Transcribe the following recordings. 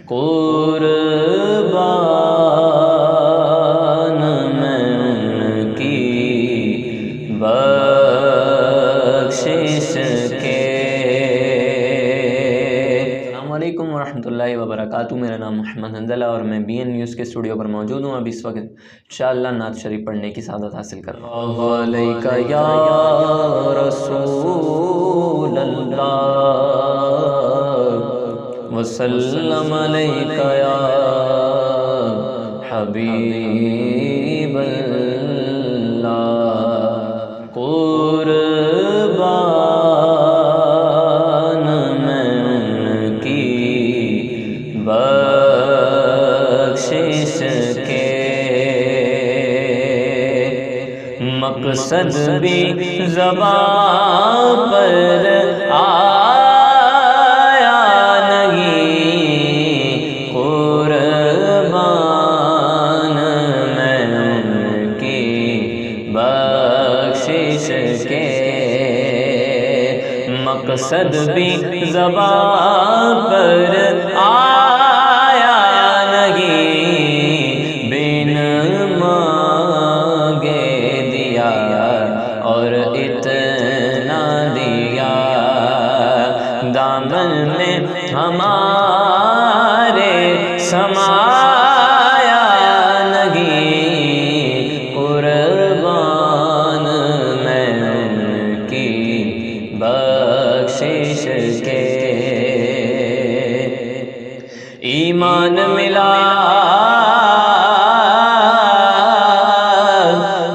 قربان میں ان کی بخشش کے۔ السلام علیکم ورحمۃ اللہ وبرکاتہ۔ میرا نام محمد حنظلہ اور میں بی این نیوز کے اسٹوڈیو پر موجود ہوں۔ اب اس وقت انشاءاللہ نعت شریف پڑھنے کی سعادت حاصل کر رہا ہوں۔ علیکہ یا رسول اللہ وسلم علیکہ یا حبیب اللہ۔ قربان میں ان کی بخشش کے، مقصد بھی زبان پر آیا نہیں، قربان میں ان کی بخشش کے، مقصد بھی زبان پر آیا نہیں، بن مانگے دیا اور اتنا دیا، دامن میں ہمارے سمایا نہیں، قربان میں ان کی بخشش کے، ایمان ملا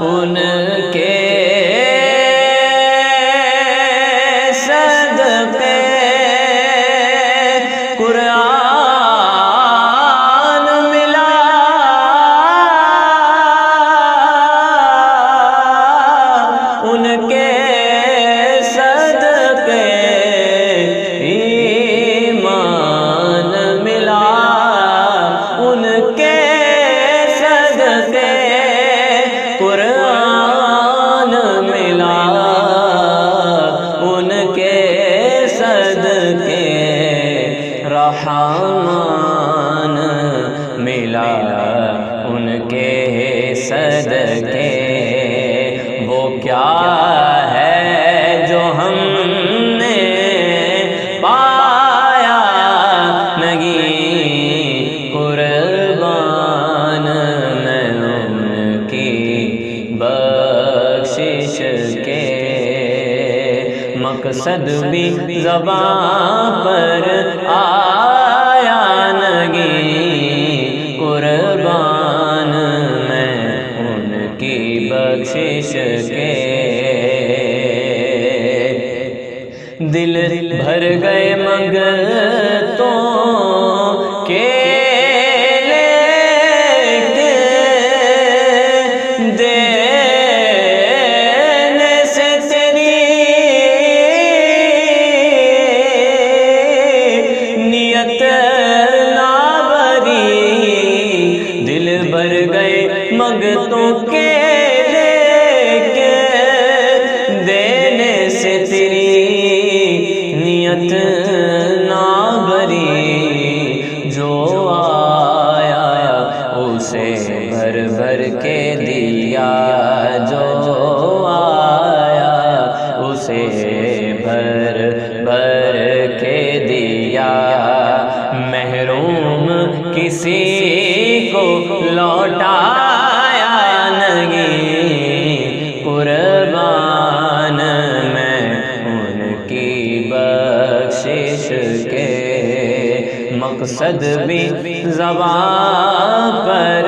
ان کے صدقے، قرآن ملا ان کے صدقے، ایمان ملا ان کے صدقے، قرآن ملا ان کے صدقے، رحمان ملا ان کے صدقے، وہ کیا ہے جو ہم نے پایا نہیں، قربان میں ان کی بخشش کے، مقصد بھی زبان پر آیا نہیں، قربان میں ان کی بخشش کے، دل بھر گئے منگتوں کے لیتے، دینے سے تیری نیت نہ بری، دل بھر گئے منگتوں کے لیکے، دینے سے تیری نیت نہ بری، جو آیا اسے بھر بھر کے دیا، جو آیا اسے بھر بھر کے دیا، محروم کسی کو لوٹایا نہیں، قربان میں ان کی بخشش کے، مقصد بھی زبان پر